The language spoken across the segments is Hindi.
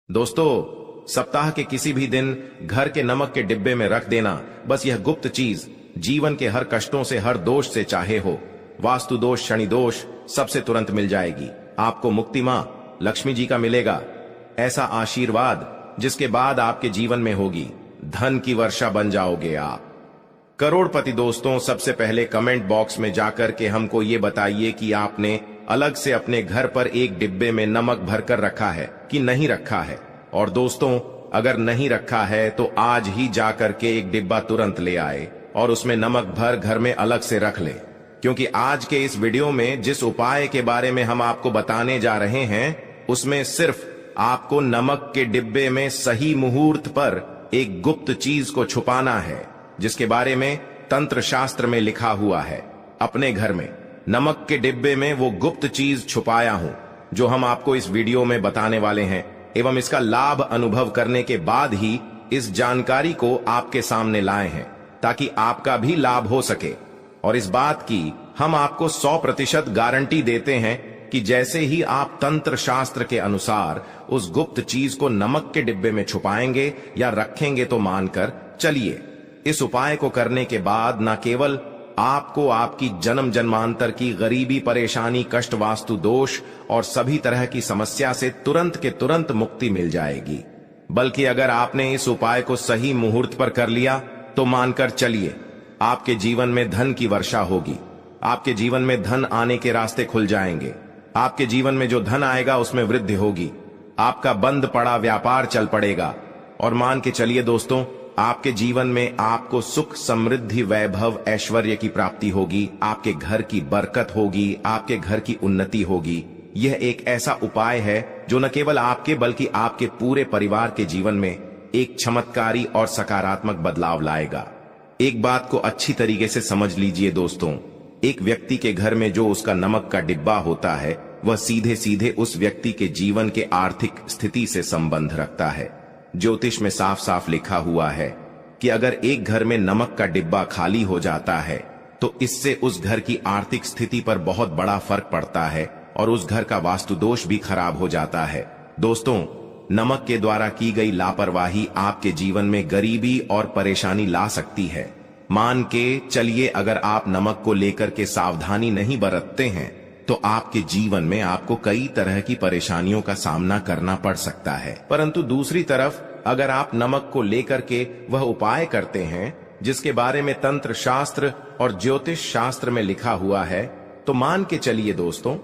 दोस्तों, सप्ताह के किसी भी दिन घर के नमक के डिब्बे में रख देना, बस यह गुप्त चीज जीवन के हर कष्टों से, हर दोष से, चाहे हो वास्तु दोष, शनि दोष, सबसे तुरंत मिल जाएगी। आपको मुक्ति मां लक्ष्मी जी का मिलेगा, ऐसा आशीर्वाद जिसके बाद आपके जीवन में होगी धन की वर्षा, बन जाओगे आप करोड़पति। दोस्तों, सबसे पहले कमेंट बॉक्स में जाकर के हमको ये बताइए कि आपने अलग से अपने घर पर एक डिब्बे में नमक भरकर रखा है कि नहीं रखा है। और दोस्तों, अगर नहीं रखा है तो आज ही जाकर के एक डिब्बा तुरंत ले आए और उसमें नमक भर घर में अलग से रख ले, क्योंकि आज के इस वीडियो में जिस उपाय के बारे में हम आपको बताने जा रहे हैं, उसमें सिर्फ आपको नमक के डिब्बे में सही मुहूर्त पर एक गुप्त चीज को छुपाना है, जिसके बारे में तंत्र शास्त्र में लिखा हुआ है। अपने घर में नमक के डिब्बे में वो गुप्त चीज छुपाया हूं, जो हम आपको इस वीडियो में बताने वाले हैं, एवं इसका लाभ अनुभव करने के बाद ही इस जानकारी को आपके सामने लाए हैं, ताकि आपका भी लाभ हो सके। और इस बात की हम आपको 100% गारंटी देते हैं कि जैसे ही आप तंत्र शास्त्र के अनुसार उस गुप्त चीज को नमक के डिब्बे में छुपाएंगे या रखेंगे, तो मानकर चलिए, इस उपाय को करने के बाद न केवल आपको आपकी जन्म जन्मांतर की गरीबी, परेशानी, कष्ट, वास्तु दोष और सभी तरह की समस्या से तुरंत के तुरंत मुक्ति मिल जाएगी, बल्कि अगर आपने इस उपाय को सही मुहूर्त पर कर लिया तो मानकर चलिए, आपके जीवन में धन की वर्षा होगी। आपके जीवन में धन आने के रास्ते खुल जाएंगे। आपके जीवन में जो धन आएगा उसमें वृद्धि होगी। आपका बंद पड़ा व्यापार चल पड़ेगा। और मान के चलिए दोस्तों, आपके जीवन में आपको सुख, समृद्धि, वैभव, ऐश्वर्य की प्राप्ति होगी। आपके घर की बरकत होगी, आपके घर की उन्नति होगी। यह एक ऐसा उपाय है जो न केवल आपके बल्कि आपके पूरे परिवार के जीवन में एक चमत्कारी और सकारात्मक बदलाव लाएगा। एक बात को अच्छी तरीके से समझ लीजिए दोस्तों, एक व्यक्ति के घर में जो उसका नमक का डिब्बा होता है, वह सीधे सीधे उस व्यक्ति के जीवन के आर्थिक स्थिति से संबंध रखता है। ज्योतिष में साफ साफ लिखा हुआ है कि अगर एक घर में नमक का डिब्बा खाली हो जाता है तो इससे उस घर की आर्थिक स्थिति पर बहुत बड़ा फर्क पड़ता है और उस घर का वास्तु दोष भी खराब हो जाता है। दोस्तों, नमक के द्वारा की गई लापरवाही आपके जीवन में गरीबी और परेशानी ला सकती है। मान के चलिए, अगर आप नमक को लेकर के सावधानी नहीं बरतते हैं तो आपके जीवन में आपको कई तरह की परेशानियों का सामना करना पड़ सकता है। परंतु दूसरी तरफ, अगर आप नमक को लेकर के वह उपाय करते हैं जिसके बारे में तंत्र शास्त्र और ज्योतिष शास्त्र में लिखा हुआ है, तो मान के चलिए दोस्तों,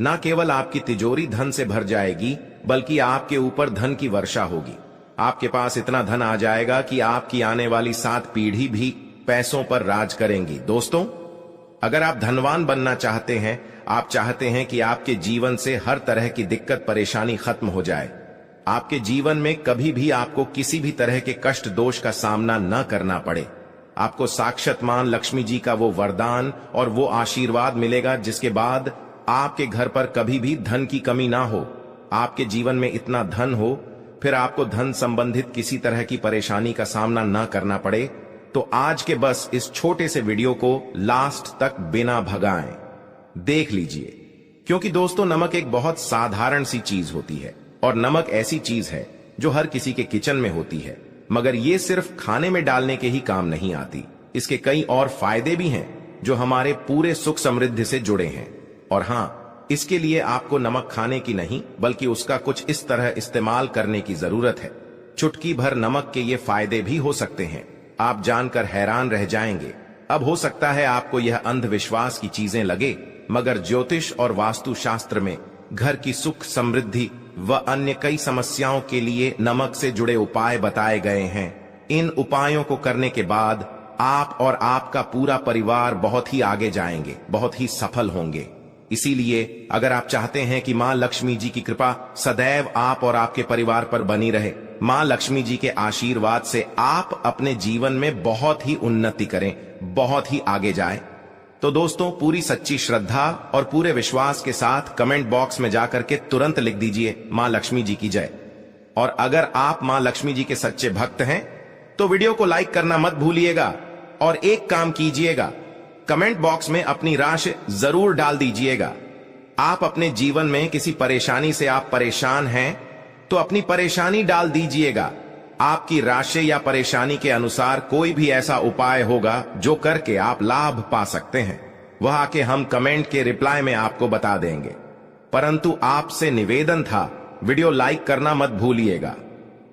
न केवल आपकी तिजोरी धन से भर जाएगी, बल्कि आपके ऊपर धन की वर्षा होगी। आपके पास इतना धन आ जाएगा कि आपकी आने वाली 7 पीढ़ी भी पैसों पर राज करेंगी। दोस्तों, अगर आप धनवान बनना चाहते हैं, आप चाहते हैं कि आपके जीवन से हर तरह की दिक्कत, परेशानी खत्म हो जाए, आपके जीवन में कभी भी आपको किसी भी तरह के कष्ट, दोष का सामना न करना पड़े, आपको साक्षात मां लक्ष्मी जी का वो वरदान और वो आशीर्वाद मिलेगा जिसके बाद आपके घर पर कभी भी धन की कमी ना हो, आपके जीवन में इतना धन हो, फिर आपको धन संबंधित किसी तरह की परेशानी का सामना न करना पड़े। तो आज के बस इस छोटे से वीडियो को लास्ट तक बिना भगाएं देख लीजिए, क्योंकि दोस्तों, नमक एक बहुत साधारण सी चीज होती है और नमक ऐसी चीज है जो हर किसी के किचन में होती है, मगर ये सिर्फ खाने में डालने के ही काम नहीं आती। इसके कई और फायदे भी हैं जो हमारे पूरे सुख समृद्धि से जुड़े हैं। और हाँ, इसके लिए आपको नमक खाने की नहीं, बल्कि उसका कुछ इस तरह इस्तेमाल करने की जरूरत है। चुटकी भर नमक के ये फायदे भी हो सकते हैं, आप जानकर हैरान रह जाएंगे। अब हो सकता है आपको यह अंधविश्वास की चीजें लगे, मगर ज्योतिष और वास्तु शास्त्र में घर की सुख, समृद्धि व अन्य कई समस्याओं के लिए नमक से जुड़े उपाय बताए गए हैं। इन उपायों को करने के बाद आप और आपका पूरा परिवार बहुत ही आगे जाएंगे, बहुत ही सफल होंगे। इसीलिए अगर आप चाहते हैं कि मां लक्ष्मी जी की कृपा सदैव आप और आपके परिवार पर बनी रहे, मां लक्ष्मी जी के आशीर्वाद से आप अपने जीवन में बहुत ही उन्नति करें, बहुत ही आगे जाएं, तो दोस्तों, पूरी सच्ची श्रद्धा और पूरे विश्वास के साथ कमेंट बॉक्स में जाकर के तुरंत लिख दीजिए मां लक्ष्मी जी की जय। और अगर आप मां लक्ष्मी जी के सच्चे भक्त हैं तो वीडियो को लाइक करना मत भूलिएगा। और एक काम कीजिएगा, कमेंट बॉक्स में अपनी राशि जरूर डाल दीजिएगा। आप अपने जीवन में किसी परेशानी से आप परेशान हैं तो अपनी परेशानी डाल दीजिएगा। आपकी राशि या परेशानी के अनुसार कोई भी ऐसा उपाय होगा जो करके आप लाभ पा सकते हैं, वह आके हम कमेंट के रिप्लाई में आपको बता देंगे। परंतु आपसे निवेदन था, वीडियो लाइक करना मत भूलिएगा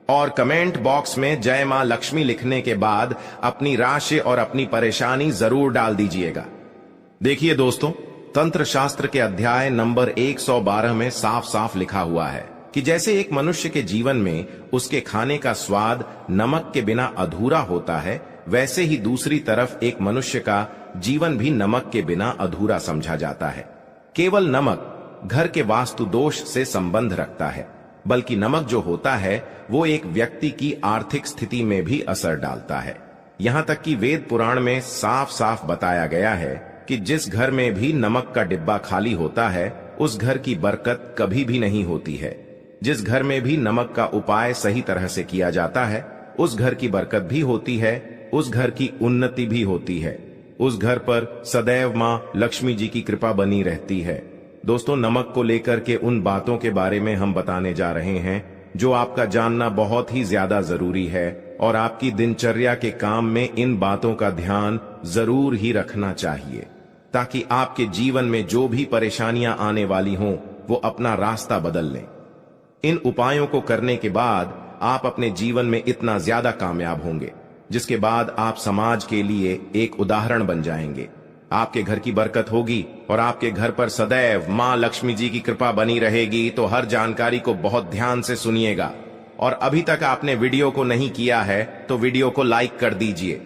और कमेंट बॉक्स में जय मां लक्ष्मी लिखने के बाद अपनी राशि और अपनी परेशानी जरूर डाल दीजिएगा। देखिए दोस्तों, तंत्र शास्त्र के अध्याय नंबर 112 में साफ साफ लिखा हुआ है कि जैसे एक मनुष्य के जीवन में उसके खाने का स्वाद नमक के बिना अधूरा होता है, वैसे ही दूसरी तरफ एक मनुष्य का जीवन भी नमक के बिना अधूरा समझा जाता है। केवल नमक घर के वास्तु दोष से संबंध रखता है, बल्कि नमक जो होता है वो एक व्यक्ति की आर्थिक स्थिति में भी असर डालता है। यहां तक कि वेद पुराण में साफ साफ बताया गया है कि जिस घर में भी नमक का डिब्बा खाली होता है उस घर की बरकत कभी भी नहीं होती है। जिस घर में भी नमक का उपाय सही तरह से किया जाता है उस घर की बरकत भी होती है, उस घर की उन्नति भी होती है, उस घर पर सदैव मां लक्ष्मी जी की कृपा बनी रहती है। दोस्तों, नमक को लेकर के उन बातों के बारे में हम बताने जा रहे हैं जो आपका जानना बहुत ही ज्यादा जरूरी है और आपकी दिनचर्या के काम में इन बातों का ध्यान जरूर ही रखना चाहिए, ताकि आपके जीवन में जो भी परेशानियां आने वाली हों वो अपना रास्ता बदल लें। इन उपायों को करने के बाद आप अपने जीवन में इतना ज्यादा कामयाब होंगे जिसके बाद आप समाज के लिए एक उदाहरण बन जाएंगे। आपके घर की बरकत होगी और आपके घर पर सदैव मां लक्ष्मी जी की कृपा बनी रहेगी। तो हर जानकारी को बहुत ध्यान से सुनिएगा और अभी तक आपने वीडियो को नहीं किया है तो वीडियो को लाइक कर दीजिए।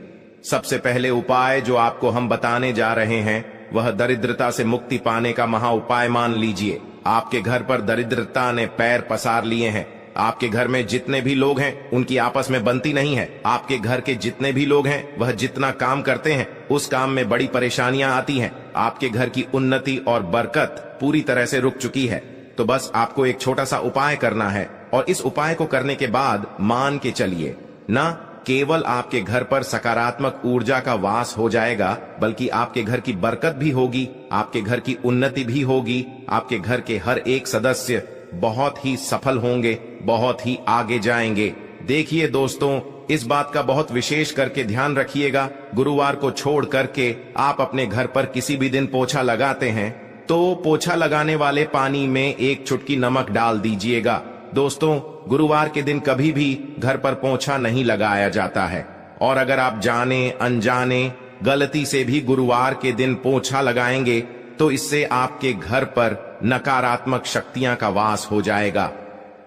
सबसे पहले उपाय जो आपको हम बताने जा रहे हैं वह दरिद्रता से मुक्ति पाने का महा उपाय मान लीजिए। आपके घर पर दरिद्रता ने पैर पसार लिए हैं। आपके घर में जितने भी लोग हैं उनकी आपस में बनती नहीं है। आपके घर के जितने भी लोग हैं वह जितना काम करते हैं उस काम में बड़ी परेशानियां आती हैं। आपके घर की उन्नति और बरकत पूरी तरह से रुक चुकी है। तो बस आपको एक छोटा सा उपाय करना है और इस उपाय को करने के बाद मान के चलिए, ना केवल आपके घर पर सकारात्मक ऊर्जा का वास हो जाएगा बल्कि आपके घर की बरकत भी होगी, आपके घर की उन्नति भी होगी, आपके घर के हर एक सदस्य बहुत ही सफल होंगे, बहुत ही आगे जाएंगे। देखिए दोस्तों, इस बात का बहुत विशेष करके ध्यान रखिएगा। गुरुवार को छोड़ करके आप अपने घर पर किसी भी दिन पोछा लगाते हैं तो पोछा लगाने वाले पानी में एक चुटकी नमक डाल दीजिएगा। दोस्तों, गुरुवार के दिन कभी भी घर पर पोछा नहीं लगाया जाता है और अगर आप जाने अनजाने गलती से भी गुरुवार के दिन पोछा लगाएंगे तो इससे आपके घर पर नकारात्मक शक्तियां का वास हो जाएगा।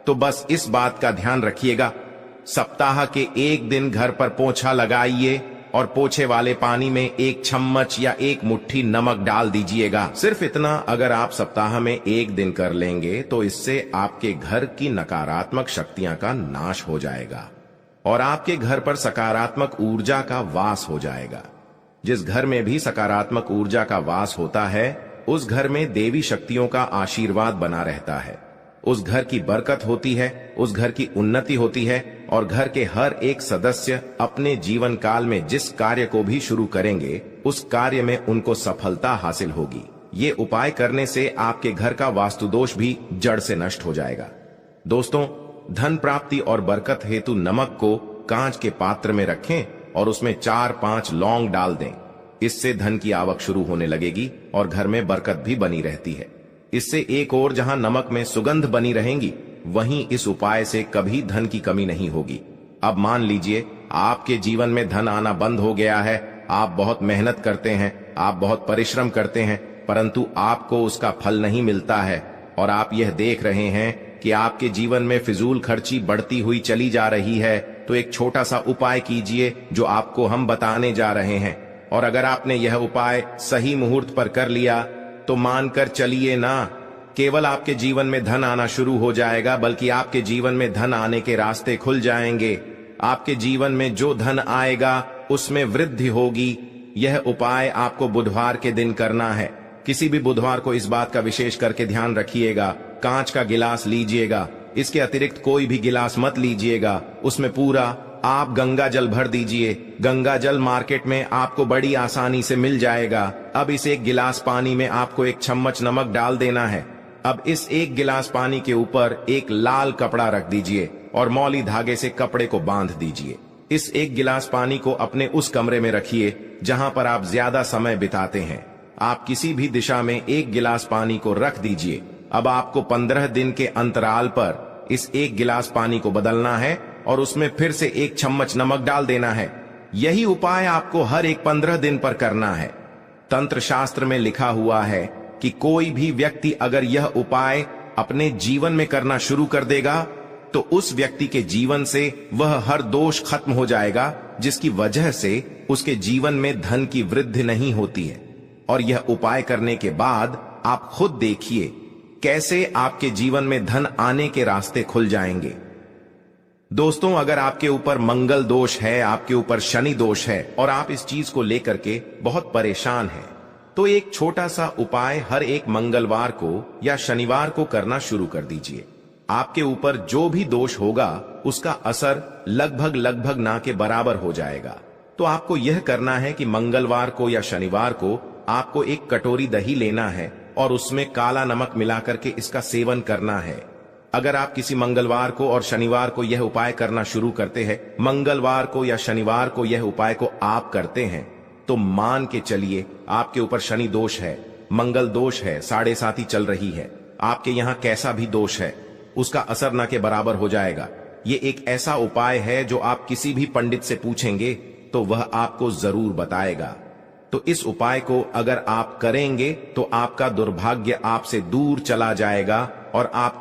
तो बस इस बात का ध्यान रखिएगा, सप्ताह के एक दिन घर पर पोछा लगाइए और पोछे वाले पानी में एक चम्मच या एक मुट्ठी नमक डाल दीजिएगा। सिर्फ इतना अगर आप सप्ताह में एक दिन कर लेंगे तो इससे आपके घर की नकारात्मक शक्तियां का नाश हो जाएगा और आपके घर पर सकारात्मक ऊर्जा का वास हो जाएगा। जिस घर में भी सकारात्मक ऊर्जा का वास होता है उस घर में देवी शक्तियों का आशीर्वाद बना रहता है, उस घर की बरकत होती है, उस घर की उन्नति होती है और घर के हर एक सदस्य अपने जीवन काल में जिस कार्य को भी शुरू करेंगे उस कार्य में उनको सफलता हासिल होगी। ये उपाय करने से आपके घर का वास्तु दोष भी जड़ से नष्ट हो जाएगा। दोस्तों, धन प्राप्ति और बरकत हेतु नमक को कांच के पात्र में रखें और उसमें 4-5 लौंग डाल दें। इससे धन की आवक शुरू होने लगेगी और घर में बरकत भी बनी रहती है। इससे एक और जहां नमक में सुगंध बनी रहेंगी वहीं इस उपाय से कभी धन की कमी नहीं होगी। अब मान लीजिए आपके जीवन में धन आना बंद हो गया है, आप बहुत मेहनत करते हैं, आप बहुत परिश्रम करते हैं, परंतु आपको उसका फल नहीं मिलता है और आप यह देख रहे हैं कि आपके जीवन में फिजूल खर्ची बढ़ती हुई चली जा रही है। तो एक छोटा सा उपाय कीजिए जो आपको हम बताने जा रहे हैं और अगर आपने यह उपाय सही मुहूर्त पर कर लिया तो मानकर चलिए ना केवल आपके जीवन में धन आना शुरू हो जाएगा बल्कि आपके जीवन में धन आने के रास्ते खुल जाएंगे। आपके जीवन में जो धन आएगा उसमें वृद्धि होगी। यह उपाय आपको बुधवार के दिन करना है। किसी भी बुधवार को इस बात का विशेष करके ध्यान रखिएगा, कांच का गिलास लीजिएगा, इसके अतिरिक्त कोई भी गिलास मत लीजिएगा, उसमें पूरा आप गंगा जल भर दीजिए। गंगा जल मार्केट में आपको बड़ी आसानी से मिल जाएगा। अब इस एक गिलास पानी में आपको एक चम्मच नमक डाल देना है अब इस 1 गिलास पानी के ऊपर एक लाल कपड़ा रख दीजिए और मौली धागे से कपड़े को बांध दीजिए। इस 1 गिलास पानी को अपने उस कमरे में रखिए जहां पर आप ज्यादा समय बिताते हैं। आप किसी भी दिशा में 1 गिलास पानी को रख दीजिए। अब आपको 15 दिन के अंतराल पर इस 1 गिलास पानी को बदलना है और उसमें फिर से 1 चम्मच नमक डाल देना है। यही उपाय आपको हर एक 15 दिन पर करना है। तंत्र शास्त्र में लिखा हुआ है कि कोई भी व्यक्ति अगर यह उपाय अपने जीवन में करना शुरू कर देगा तो उस व्यक्ति के जीवन से वह हर दोष खत्म हो जाएगा, जिसकी वजह से उसके जीवन में धन की वृद्धि नहीं होती है। और यह उपाय करने के बाद आप खुद देखिए कैसे आपके जीवन में धन आने के रास्ते खुल जाएंगे। दोस्तों, अगर आपके ऊपर मंगल दोष है, आपके ऊपर शनि दोष है और आप इस चीज को लेकर के बहुत परेशान हैं, तो एक छोटा सा उपाय हर एक मंगलवार को या शनिवार को करना शुरू कर दीजिए। आपके ऊपर जो भी दोष होगा उसका असर लगभग ना के बराबर हो जाएगा। तो आपको यह करना है कि मंगलवार को या शनिवार को आपको एक कटोरी दही लेना है और उसमें काला नमक मिलाकर के इसका सेवन करना है। अगर आप किसी मंगलवार को और शनिवार को यह उपाय करना शुरू करते हैं, मंगलवार को या शनिवार को यह उपाय को आप करते हैं, तो मान के चलिए आपके ऊपर शनि दोष है, मंगल दोष है, 7.5 चल रही है, आपके यहां कैसा भी दोष है उसका असर न के बराबर हो जाएगा। ये एक ऐसा उपाय है जो आप किसी भी पंडित से पूछेंगे तो वह आपको जरूर बताएगा। तो इस उपाय को अगर आप करेंगे तो आपका दुर्भाग्य आपसे दूर चला जाएगा और आप